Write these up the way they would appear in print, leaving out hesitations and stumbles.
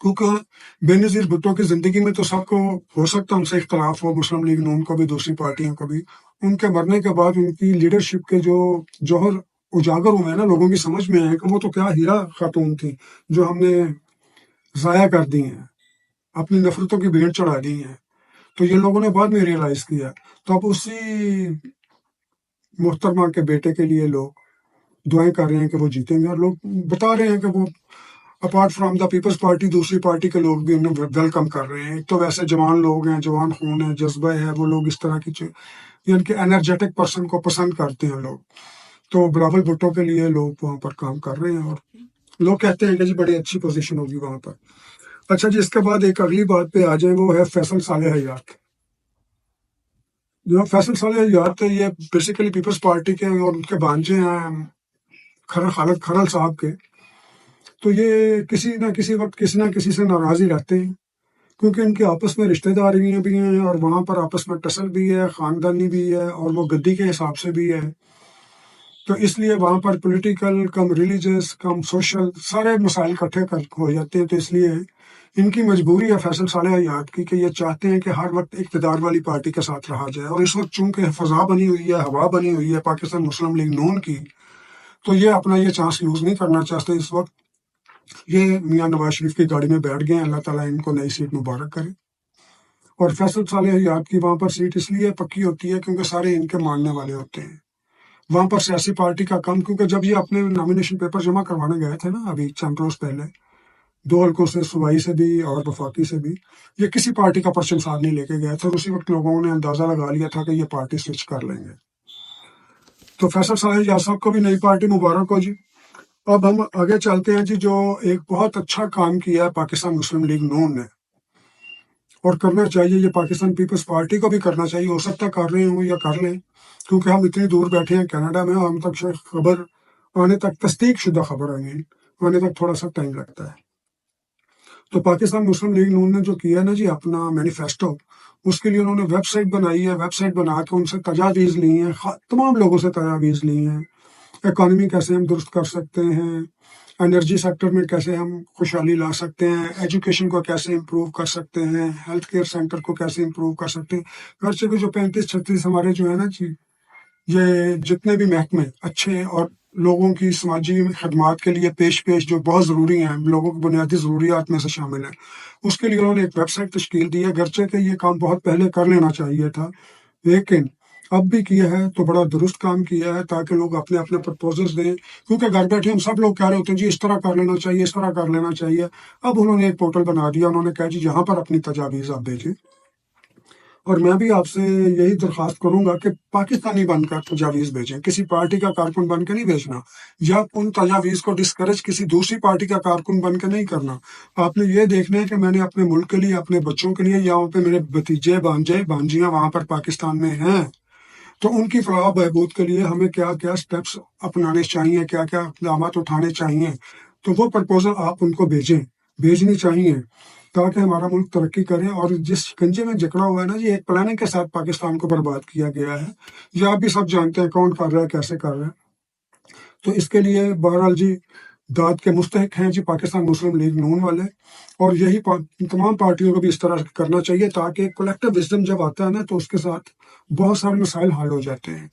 کیونکہ بےنظیر بھٹو کی زندگی میں تو سب کو ہو سکتا ہے ان سے اختلاف ہو، مسلم لیگ نون کو بھی، دوسری پارٹیوں کو بھی. ان کے مرنے کے بعد ان کی لیڈرشپ کے جو جوہر اجاگر ہوئے ہیں نا، لوگوں کی سمجھ میں آئے کہ وہ تو کیا ہیرا خاتون تھی جو ہم نے ضائع کر دی ہیں، اپنی نفرتوں کی بھیڑ چڑھا دی ہیں. تو یہ لوگوں نے بعد میں ریئلائز کیا. تو اب اسی محترمہ کے بیٹے کے لیے لوگ دعائیں کر رہے ہیں کہ وہ جیتیں گے، اور لوگ بتا رہے ہیں کہ وہ apart from the Peoples Party دوسری پارٹی کے لوگ بھی انہیں ویلکم کر رہے ہیں. ایک تو ویسے جوان لوگ ہیں، جوان خون ہے، جذبہ ہے، وہ لوگ اس طرح کی یعنی کہ انرجیٹک پرسن کو پسند کرتے ہیں لوگ. تو بلاول بھٹو کے لیے لوگ وہاں پر کام کر رہے ہیں، اور لوگ کہتے ہیں کہ جی بڑی اچھی پوزیشن ہوگی وہاں پر. اچھا جی، اس کے بعد ایک اگلی بات پہ آ جائیں، وہ ہے فیصل صالح حیات. جو فیصل صالح حیات ہے، یہ بیسیکلی پیپلز پارٹی کے اور ان کے بھانجے ہیں خالد کھرل صاحب کے. تو یہ کسی نہ کسی وقت کسی نہ کسی سے ناراضی رہتے ہیں، کیونکہ ان کے آپس میں رشتہ داریاں بھی ہیں، اور وہاں پر آپس میں ٹسل بھی ہے، خاندانی بھی ہے، اور وہ گدی کے حساب سے بھی ہے. تو اس لیے وہاں پر پولیٹیکل کم ریلیجس کم سوشل سارے مسائل اکٹھے ہو جاتے ہیں. تو اس لیے ان کی مجبوری ہے فیصل صالح حیات کی کہ یہ چاہتے ہیں کہ ہر وقت اقتدار والی پارٹی کے ساتھ رہا جائے. اور اس وقت چونکہ فضا بنی ہوئی ہے، ہوا بنی ہوئی ہے پاکستان مسلم لیگ نون کی، تو یہ اپنا یہ چانس یوز نہیں کرنا چاہتے. اس وقت یہ میاں نواز شریف کی گاڑی میں بیٹھ گئے ہیں. اللہ تعالیٰ ان کو نئی سیٹ مبارک کرے. اور فیصل صالح حیات کی وہاں پر سیٹ اس لیے پکی ہوتی ہے کیونکہ سارے ان کے ماننے والے ہوتے ہیں. وہاں پر سیاسی پارٹی کا کام، کیونکہ جب یہ اپنے نامینیشن پیپر جمع کروانے گئے تھے نا ابھی چند روز پہلے، 2 حلقوں سے، صوبائی سے بھی اور وفاقی سے بھی، یہ کسی پارٹی کا پرچم ساتھ نہیں لے کے گئے تھے، اور اسی وقت لوگوں نے اندازہ لگا لیا تھا کہ یہ پارٹی سوئچ کر لیں گے. تو فیصل صالح حیات صاحب کو بھی نئی پارٹی مبارک ہو جی. اب ہم آگے چلتے ہیں جی. جو ایک بہت اچھا کام کیا ہے پاکستان مسلم لیگ نون نے، اور کرنا چاہیے، یہ پاکستان پیپلز پارٹی کو بھی کرنا چاہیے. ہو سکتا ہے کر رہے ہوں یا کر لیں، کیونکہ ہم اتنی دور بیٹھے ہیں کینیڈا میں، ہم تک خبر آنے تک، تصدیق شدہ خبر آنے تک تھوڑا سا ٹائم لگتا ہے. تو پاکستان مسلم لیگ نون نے جو کیا نا جی اپنا مینیفیسٹو، اس کے لیے انہوں نے ویب سائٹ بنائی ہے. ویب سائٹ بنا کے ان سے تجاویز لی ہیں، تمام لوگوں سے تجاویز لی ہیں. اکانومی کیسے ہم درست کر سکتے ہیں، انرجی سیکٹر میں کیسے ہم خوشحالی لا سکتے ہیں، ایجوکیشن کو کیسے امپروو کر سکتے ہیں، ہیلتھ کیئر سینٹر کو کیسے امپروو کر سکتے ہیں. خرچے کے جو 35-36 ہمارے جو ہے نا جی، یہ جتنے بھی محکمے اچھے اور لوگوں کی سماجی خدمات کے لیے پیش جو بہت ضروری ہیں، لوگوں کی بنیادی ضروریات میں سے شامل ہیں، اس کے لیے انہوں نے ایک ویب سائٹ تشکیل دی ہے. گرچہ کہ یہ کام بہت پہلے کر لینا چاہیے تھا، لیکن اب بھی کیا ہے تو بڑا درست کام کیا ہے، تاکہ لوگ اپنے اپنے پرپوزلز دیں. کیونکہ گھر بیٹھے ہم سب لوگ کہہ رہے ہوتے ہیں جی اس طرح کر لینا چاہیے، اس طرح کر لینا چاہیے. اب انہوں نے ایک پورٹل بنا دیا، انہوں نے کہا جی یہاں پر اپنی تجاویز آپ بھیجیں. اور میں بھی آپ سے یہی درخواست کروں گا کہ پاکستانی بن کر تجاویز بھیجیں، کسی پارٹی کا کارکن بن کے نہیں بھیجنا، یا ان تجاویز کو ڈسکریج کسی دوسری پارٹی کا کارکن بن کے نہیں کرنا. آپ نے یہ دیکھنا ہے کہ میں نے اپنے ملک کے لیے، اپنے بچوں کے لیے، یہاں پہ میرے بھتیجے بانجے بانجیاں وہاں پر پاکستان میں ہیں، تو ان کی فلاح و بہبود کے لیے ہمیں کیا کیا سٹیپس اپنانے چاہیے، کیا کیا اقدامات اٹھانے چاہیے. تو وہ پرپوزل آپ ان کو بھیجنی چاہیے، تاکہ ہمارا ملک ترقی کرے. اور جس شکنجے میں جکڑا ہوا ہے نا جی، ایک پلاننگ کے ساتھ پاکستان کو برباد کیا گیا ہے. یہ آپ بھی سب جانتے ہیں کون کر رہا ہے، کیسے کر رہا ہے. تو اس کے لیے بہرحال جی داد کے مستحق ہیں جی پاکستان مسلم لیگ نون والے، اور یہی تمام پارٹیوں کو بھی اس طرح کرنا چاہیے، تاکہ کولیکٹیو وزڈم جب آتا ہے نا تو اس کے ساتھ بہت سارے مسائل حل ہو جاتے ہیں.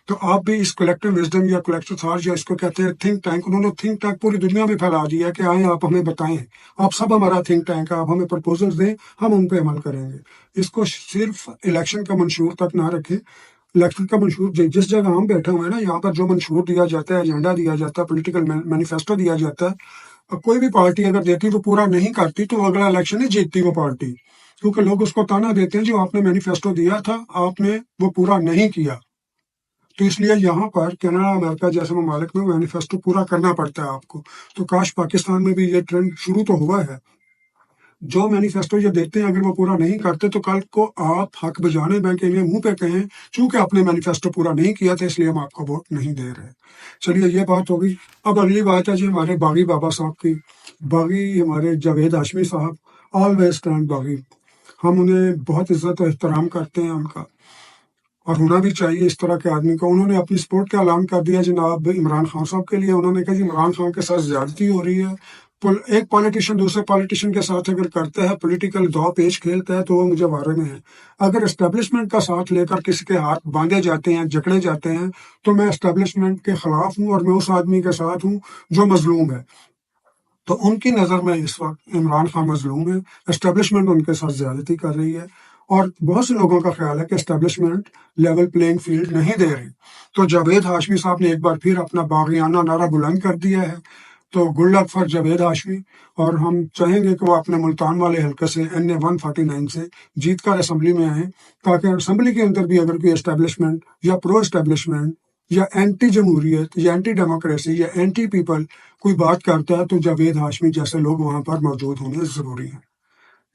تو آپ بھی اس کولیکٹیو وزڈم یا کولیکٹیو تھاٹ، یا اس کو کہتے ہیں تھنک ٹینک، انہوں نے تھنک ٹینک پوری دنیا میں پھیلا دیا کہ آئیں آپ ہمیں بتائیں، آپ سب ہمارا تھنک ٹینک ہے، آپ ہمیں پرپوزلز دیں، ہم ان پہ عمل کریں گے. اس کو صرف الیکشن کا منشور تک نہ رکھیں. الیکشن کا منشور جس جگہ ہم بیٹھے ہوئے ہیں نا، یہاں پر جو منشور دیا جاتا ہے، ایجنڈا دیا جاتا ہے، پولیٹیکل مینیفیسٹو دیا جاتا ہے، کوئی بھی پارٹی اگر دیتی وہ پورا نہیں کرتی تو اگلا الیکشن نہیں جیتتی وہ پارٹی، کیونکہ لوگ اس کو تانا دیتے ہیں جو آپ نے مینیفیسٹو دیا تھا آپ نے وہ پورا نہیں کیا. تو اس لیے یہاں پر کینیڈا، امریکہ جیسے ممالک میں مینیفیسٹو پورا کرنا پڑتا ہے آپ کو. تو کاش پاکستان میں بھی یہ ٹرینڈ شروع تو ہوا ہے، جو مینیفیسٹو یہ دیتے ہیں اگر وہ پورا نہیں کرتے تو کل کو آپ حق بجانے میں کہ منہ پہ کہیں چونکہ آپ نے مینیفیسٹو پورا نہیں کیا تھا اس لیے ہم آپ کو ووٹ نہیں دے رہے. چلیے یہ بات ہوگی. اب اگلی بات ہے جی ہمارے باغی بابا صاحب کی. باغی ہمارے جاوید ہاشمی صاحب، آلویز اسٹینڈ باغی. ہم انہیں بہت عزت و احترام کرتے ہیں ان کا، اور ہونا بھی چاہیے اس طرح کے آدمی کو. انہوں نے اپنی سپورٹ کا اعلان کر دیا جناب عمران خان صاحب کے لیے. انہوں نے کہا جی عمران خان کے ساتھ زیادتی ہو رہی ہے، ایک پالیٹیشین دوسرے پالیٹیشین کے ساتھ اگر کرتا ہے، پولیٹیکل دو پیچ کھیلتا ہے، تو وہ مجھے وارے میں ہے۔ اگر اسٹیبلشمنٹ کا ساتھ لے کر کسی کے ہاتھ باندھے جاتے ہیں، جکڑے جاتے ہیں، تو میں اسٹیبلشمنٹ کے خلاف ہوں، اور میں اس آدمی کے ساتھ ہوں جو مظلوم ہے۔ تو ان کی نظر میں اس وقت عمران خان مظلوم ہے، اسٹیبلشمنٹ ان کے ساتھ زیادتی کر رہی ہے، اور بہت سے لوگوں کا خیال ہے کہ اسٹیبلشمنٹ لیول پلینگ فیلڈ نہیں دے رہی۔ تو جاوید ہاشمی صاحب نے ایک بار پھر اپنا باغیانہ نعرہ بلند کر دیا ہے۔ تو good luck for Javed Hashmi, اور ہم چاہیں گے کہ وہ اپنے ملتان والے حلقے سے NA 149 سے جیت کر اسمبلی میں آئیں، تاکہ اسمبلی کے اندر بھی اگر کوئی اسٹیبلشمنٹ یا پرو اسٹیبلشمنٹ یا اینٹی جمہوریت یا اینٹی ڈیموکریسی یا اینٹی پیپل کوئی بات کرتا ہے، تو جاوید ہاشمی جیسے لوگ وہاں پر موجود ہونے ضروری ہیں۔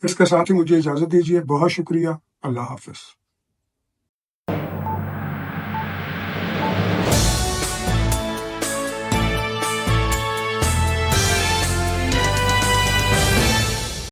اس کے ساتھ ہی مجھے اجازت دیجیے، بہت شکریہ، اللہ حافظ۔